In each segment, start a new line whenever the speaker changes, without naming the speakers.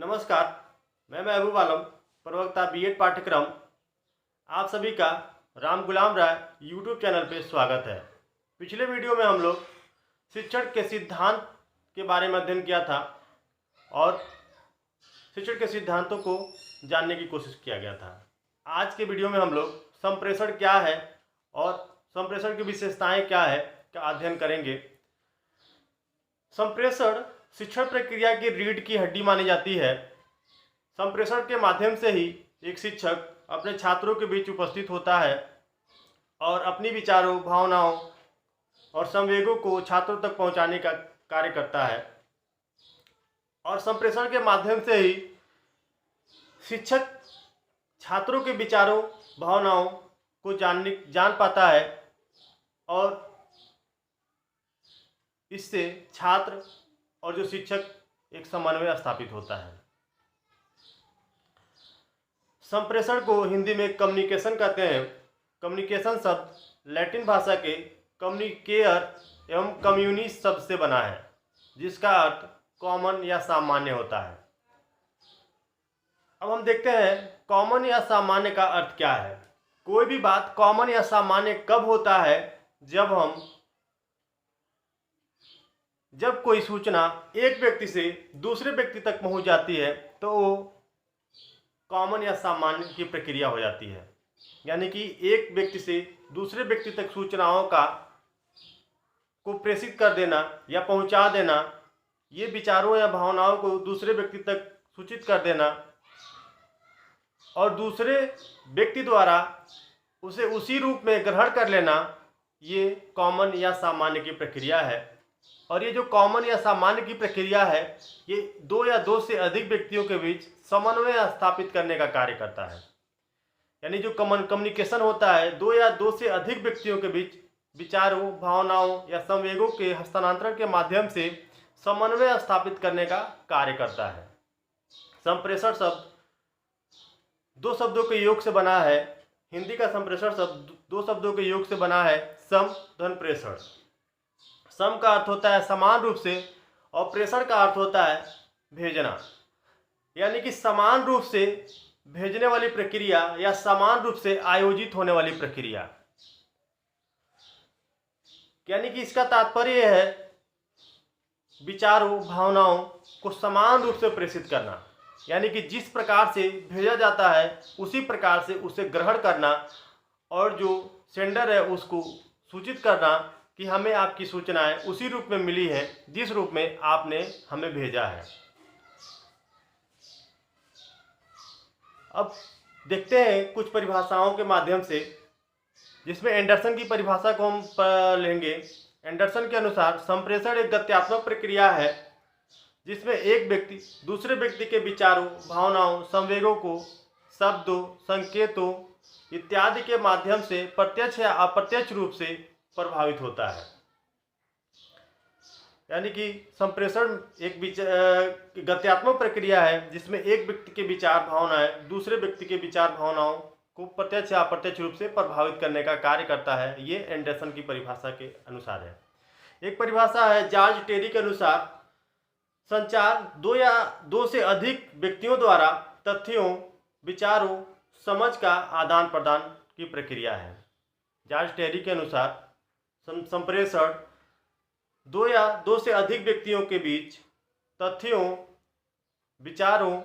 नमस्कार। मैं महबूब आलम, प्रवक्ता बीएड पाठ्यक्रम। आप सभी का राम गुलाम राय यूट्यूब चैनल पे स्वागत है। पिछले वीडियो में हम लोग शिक्षण के सिद्धांत के बारे में अध्ययन किया था और शिक्षण के सिद्धांतों को जानने की कोशिश किया गया था। आज के वीडियो में हम लोग संप्रेषण क्या है और संप्रेषण की विशेषताएं क्या है का अध्ययन करेंगे। संप्रेषण शिक्षण प्रक्रिया की रीढ़ की हड्डी मानी जाती है। संप्रेषण के माध्यम से ही एक शिक्षक अपने छात्रों के बीच उपस्थित होता है और अपनी विचारों, भावनाओं और संवेगों को छात्रों तक पहुंचाने का कार्य करता है। और संप्रेषण के माध्यम से ही शिक्षक छात्रों के विचारों, भावनाओं को जान पाता है और इससे छात्र और जो शिक्षक एक समन्वय स्थापित होता है। संप्रेषण को हिंदी में कम्युनिकेशन कहते हैं। कम्युनिकेशन शब्द लैटिन भाषा के कम्युनिकेयर एवं कम्युनिस शब्द से बना है, जिसका अर्थ कॉमन या सामान्य होता है। अब हम देखते हैं कॉमन या सामान्य का अर्थ क्या है। कोई भी बात कॉमन या सामान्य कब होता है? जब कोई सूचना एक व्यक्ति से दूसरे व्यक्ति तक पहुंच जाती है तो वो कॉमन या सामान्य की प्रक्रिया हो जाती है। यानी कि एक व्यक्ति से दूसरे व्यक्ति तक सूचनाओं को प्रेषित कर देना या पहुंचा देना, ये विचारों या भावनाओं को दूसरे व्यक्ति तक सूचित कर देना और दूसरे व्यक्ति द्वारा उसे उसी रूप में ग्रहण कर लेना, ये कॉमन या सामान्य की प्रक्रिया है। और ये जो कॉमन या सामान्य की प्रक्रिया है, ये दो या दो से अधिक व्यक्तियों के बीच समन्वय स्थापित करने का कार्य करता है। यानी जो कम्युनिकेशन होता है, दो या दो से अधिक व्यक्तियों के बीच विचारों, भावनाओं या संवेगों के हस्तांतरण के माध्यम से समन्वय स्थापित करने का कार्य करता है। संप्रेषण शब्द दो शब्दों के योग से बना है। हिंदी का संप्रेषण शब्द दो शब्दों के योग से बना है, सम धन प्रेषण। सम का अर्थ होता है समान रूप से और प्रेषण का अर्थ होता है भेजना। यानी कि समान रूप से भेजने वाली प्रक्रिया या समान रूप से आयोजित होने वाली प्रक्रिया। यानी कि इसका तात्पर्य है विचारों, भावनाओं को समान रूप से प्रेषित करना। यानी कि जिस प्रकार से भेजा जाता है उसी प्रकार से उसे ग्रहण करना और जो सेंडर है उसको सूचित करना कि हमें आपकी सूचनाएं उसी रूप में मिली है जिस रूप में आपने हमें भेजा है। अब देखते हैं कुछ परिभाषाओं के माध्यम से, जिसमें एंडरसन की परिभाषा को हम लेंगे। एंडरसन के अनुसार संप्रेषण एक गत्यात्मक प्रक्रिया है जिसमें एक व्यक्ति दूसरे व्यक्ति के विचारों, भावनाओं, संवेगों को शब्दों, संकेतों इत्यादि के माध्यम से प्रत्यक्ष या अप्रत्यक्ष रूप से प्रभावित होता है। यानी कि संप्रेषण एक गत्यात्मक प्रक्रिया है जिसमें एक व्यक्ति के विचार, भावनाएं दूसरे व्यक्ति के विचार, भावनाओं को प्रत्यक्ष या अप्रत्यक्ष रूप से प्रभावित करने का कार्य करता है। ये एंडरसन की परिभाषा के अनुसार है। एक परिभाषा है जॉर्ज टेरी के अनुसार, संचार दो या दो से अधिक व्यक्तियों द्वारा तथ्यों, विचारों, समझ का आदान प्रदान की प्रक्रिया है। जॉर्ज टेरी के अनुसार संप्रेषण दो या दो से अधिक व्यक्तियों के बीच तथ्यों, विचारों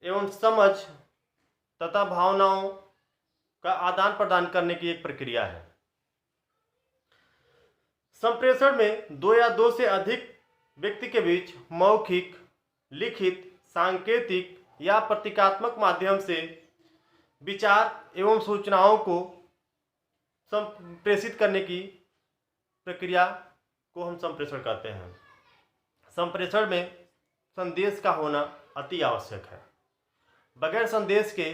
एवं समझ तथा भावनाओं का आदान प्रदान करने की एक प्रक्रिया है। संप्रेषण में दो या दो से अधिक व्यक्ति के बीच मौखिक, लिखित, सांकेतिक या प्रतीकात्मक माध्यम से विचार एवं सूचनाओं को प्रेषित करने की प्रक्रिया को हम संप्रेषण कहते हैं। संप्रेषण में संदेश का होना अति आवश्यक है। बगैर संदेश के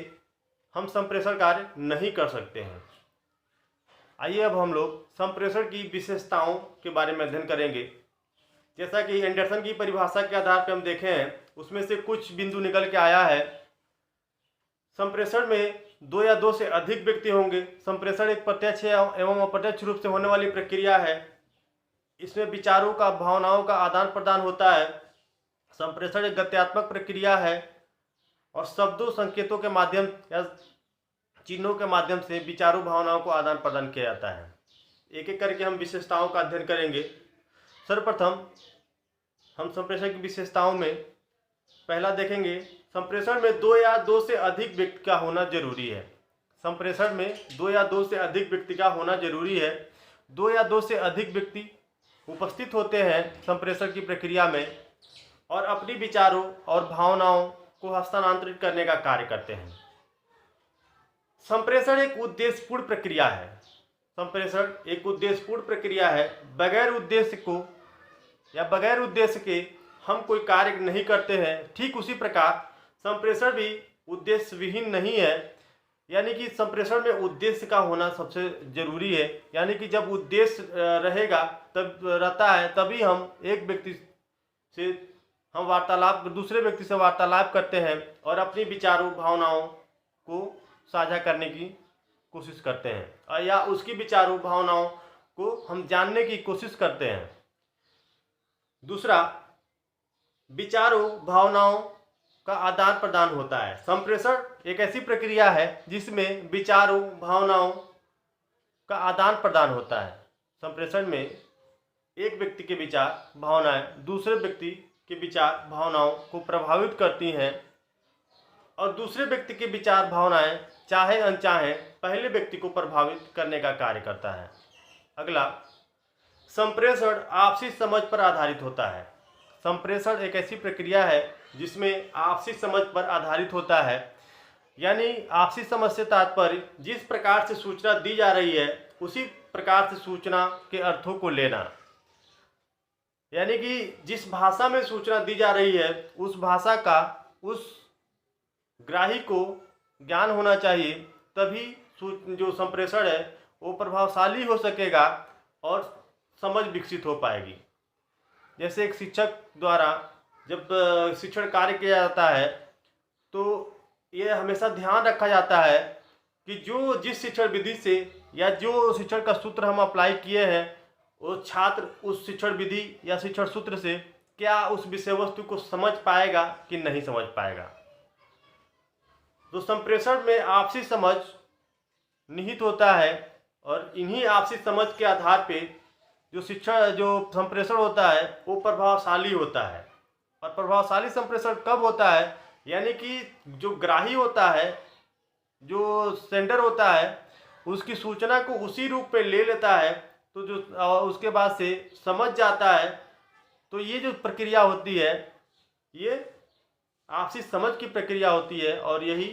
हम संप्रेषण कार्य नहीं कर सकते हैं। आइए अब हम लोग संप्रेषण की विशेषताओं के बारे में अध्ययन करेंगे। जैसा कि एंडरसन की परिभाषा के आधार पर हम देखे हैं, उसमें से कुछ बिंदु निकल के आया है। संप्रेषण में दो या दो से अधिक व्यक्ति होंगे। संप्रेषण एक प्रत्यक्ष एवं अप्रत्यक्ष रूप से होने वाली प्रक्रिया है। इसमें विचारों का, भावनाओं का आदान प्रदान होता है। संप्रेषण एक गत्यात्मक प्रक्रिया है और शब्दों, संकेतों के माध्यम या चिन्हों के माध्यम से विचारों, भावनाओं को आदान प्रदान किया जाता है। एक एक करके हम विशेषताओं का अध्ययन करेंगे। सर्वप्रथम हम संप्रेषण की विशेषताओं में पहला देखेंगे, संप्रेषण में दो या दो से अधिक व्यक्ति का होना जरूरी है। संप्रेषण में दो या दो से अधिक व्यक्ति का होना जरूरी है। दो या दो से अधिक व्यक्ति उपस्थित होते हैं संप्रेषण की प्रक्रिया में और अपनी विचारों और भावनाओं को हस्तांतरित करने का कार्य करते हैं। संप्रेषण एक उद्देश्यपूर्ण प्रक्रिया है। संप्रेषण एक उद्देश्यपूर्ण प्रक्रिया है। बगैर उद्देश्य के हम कोई कार्य नहीं करते हैं। ठीक उसी प्रकार संप्रेषण भी उद्देश्य विहीन नहीं है, यानी कि संप्रेषण में उद्देश्य का होना सबसे जरूरी है। यानी कि जब उद्देश्य रहेगा तब रहता है, तभी हम एक व्यक्ति से हम वार्तालाप, दूसरे व्यक्ति से वार्तालाप करते हैं और अपनी विचारों, भावनाओं को साझा करने की कोशिश करते हैं या उसकी विचारों, भावनाओं को हम जानने की कोशिश करते हैं। दूसरा, विचारों, भावनाओं का आदान प्रदान होता है। संप्रेषण एक ऐसी प्रक्रिया है जिसमें विचारों, भावनाओं का आदान प्रदान होता है। संप्रेषण में एक व्यक्ति के विचार, भावनाएं दूसरे व्यक्ति के विचार, भावनाओं को प्रभावित करती हैं और दूसरे व्यक्ति के विचार, भावनाएं चाहे अनचाहे पहले व्यक्ति को प्रभावित करने का कार्य करता है। अगला, संप्रेषण आपसी समझ पर आधारित होता है। संप्रेषण एक ऐसी प्रक्रिया है जिसमें आपसी समझ पर आधारित होता है। यानी आपसी समझ से तात्पर्य जिस प्रकार से सूचना दी जा रही है उसी प्रकार से सूचना के अर्थों को लेना। यानी कि जिस भाषा में सूचना दी जा रही है उस भाषा का उस ग्राही को ज्ञान होना चाहिए, तभी जो संप्रेषण है वो प्रभावशाली हो सकेगा और समझ विकसित हो पाएगी। जैसे एक शिक्षक द्वारा जब शिक्षण कार्य किया जाता है तो ये हमेशा ध्यान रखा जाता है कि जिस शिक्षण विधि से या जो शिक्षण का सूत्र हम अप्लाई किए हैं वो छात्र उस शिक्षण विधि या शिक्षण सूत्र से क्या उस विषय वस्तु को समझ पाएगा कि नहीं समझ पाएगा। तो संप्रेषण में आपसी समझ निहित होता है और इन्हीं आपसी समझ के आधार पे जो संप्रेषण होता है वो प्रभावशाली होता है। और प्रभावशाली संप्रेषण कब होता है, यानी कि जो ग्राही होता है, जो सेंडर होता है, उसकी सूचना को उसी रूप में ले लेता है तो जो उसके बाद से समझ जाता है। तो ये जो प्रक्रिया होती है ये आपसी समझ की प्रक्रिया होती है और यही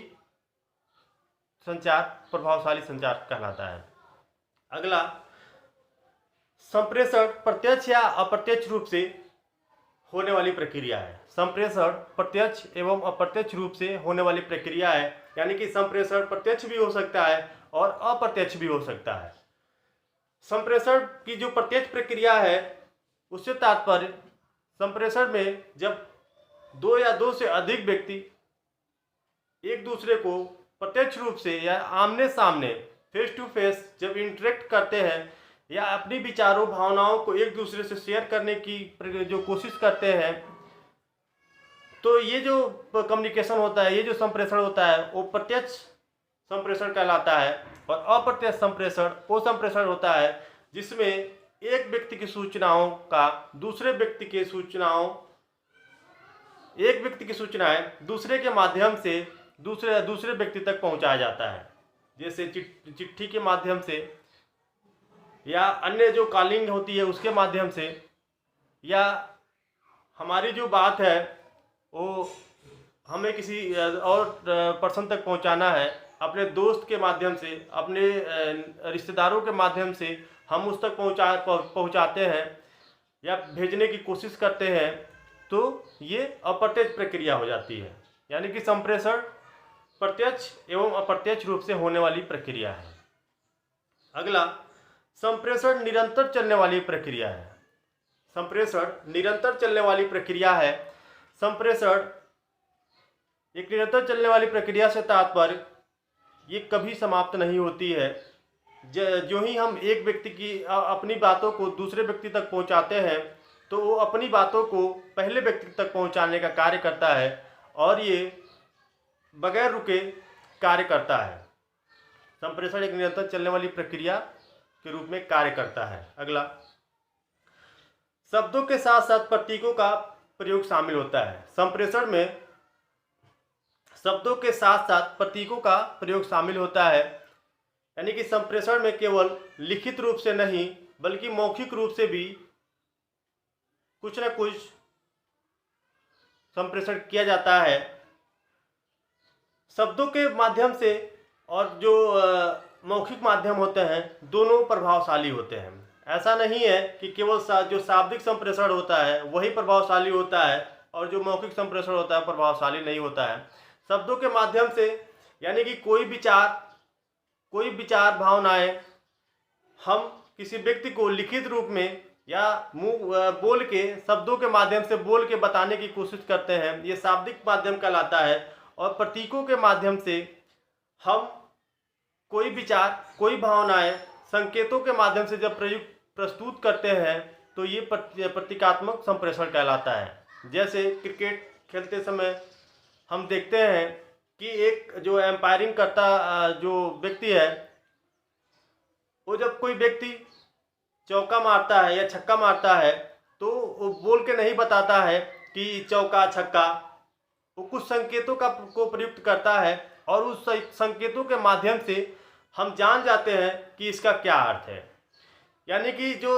संचार, प्रभावशाली संचार कहलाता है। अगला, संप्रेषण प्रत्यक्ष या अप्रत्यक्ष रूप से होने वाली प्रक्रिया है। संप्रेषण प्रत्यक्ष एवं अप्रत्यक्ष रूप से होने वाली प्रक्रिया है। यानी कि संप्रेषण प्रत्यक्ष भी हो सकता है और अप्रत्यक्ष भी हो सकता है। संप्रेषण की जो प्रत्यक्ष प्रक्रिया है उससे तात्पर्य संप्रेषण में जब दो या दो से अधिक व्यक्ति एक दूसरे को प्रत्यक्ष रूप से या आमने सामने, फेस टू फेस जब इंटरेक्ट करते हैं या अपनी विचारों, भावनाओं को एक दूसरे से शेयर करने की जो कोशिश करते हैं, तो ये जो कम्युनिकेशन होता है, ये जो संप्रेषण होता है वो प्रत्यक्ष संप्रेषण कहलाता है। और अप्रत्यक्ष संप्रेषण वो संप्रेषण होता है जिसमें एक व्यक्ति की सूचनाओं का दूसरे व्यक्ति के सूचनाएं दूसरे के माध्यम से दूसरे व्यक्ति तक पहुंचाया जाता है। जैसे चिट्ठी के माध्यम से या अन्य जो कॉलिंग होती है उसके माध्यम से, या हमारी जो बात है वो हमें किसी और पर्सन तक पहुंचाना है, अपने दोस्त के माध्यम से, अपने रिश्तेदारों के माध्यम से हम उस तक पहुंचाते हैं या भेजने की कोशिश करते हैं, तो ये अप्रत्यक्ष प्रक्रिया हो जाती है। यानी कि संप्रेषण प्रत्यक्ष एवं अप्रत्यक्ष रूप से होने वाली प्रक्रिया है। अगला, संप्रेषण निरंतर चलने वाली प्रक्रिया है। संप्रेषण निरंतर चलने वाली प्रक्रिया है। संप्रेषण एक निरंतर चलने वाली प्रक्रिया से तात्पर्य ये कभी समाप्त नहीं होती है। जो ही हम एक व्यक्ति की अपनी बातों को दूसरे व्यक्ति तक पहुंचाते हैं तो वो अपनी बातों को पहले व्यक्ति तक पहुंचाने का कार्य करता है और ये बगैर रुके कार्य करता है। संप्रेषण एक निरंतर चलने वाली प्रक्रिया के रूप में कार्य करता है। अगला, शब्दों के साथ साथ प्रतीकों का प्रयोग शामिल होता है। संप्रेषण में शब्दों के साथ साथ प्रतीकों का प्रयोग शामिल होता है, यानी कि संप्रेषण में केवल लिखित रूप से नहीं बल्कि मौखिक रूप से भी कुछ न कुछ संप्रेषण किया जाता है। शब्दों के माध्यम से और जो मौखिक माध्यम होते हैं दोनों प्रभावशाली होते हैं। ऐसा नहीं है कि केवल जो शाब्दिक संप्रेषण होता है वही प्रभावशाली होता है और जो मौखिक संप्रेषण होता है प्रभावशाली नहीं होता है। शब्दों के माध्यम से यानी कि कोई विचार भावनाएं हम किसी व्यक्ति को लिखित रूप में या मुंह बोल के शब्दों के माध्यम से बोल के बताने की कोशिश करते हैं, ये शाब्दिक माध्यम कहलाता है। और प्रतीकों के माध्यम से हम कोई विचार कोई भावनाएं संकेतों के माध्यम से जब प्रस्तुत करते हैं तो ये प्रतीकात्मक संप्रेषण कहलाता है। जैसे क्रिकेट खेलते समय हम देखते हैं कि एक जो एम्पायरिंग करता जो व्यक्ति है, वो जब कोई व्यक्ति चौका मारता है या छक्का मारता है तो वो बोल के नहीं बताता है कि चौका छक्का, वो कुछ संकेतों को प्रयुक्त करता है और उस संकेतों के माध्यम से हम जान जाते हैं कि इसका क्या अर्थ है। यानी कि जो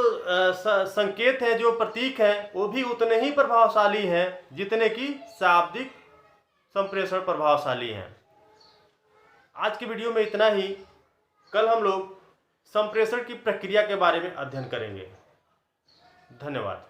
संकेत हैं, जो प्रतीक हैं, वो भी उतने ही प्रभावशाली हैं जितने कि शाब्दिक संप्रेषण प्रभावशाली हैं। आज की वीडियो में इतना ही। कल हम लोग संप्रेषण की प्रक्रिया के बारे में अध्ययन करेंगे। धन्यवाद।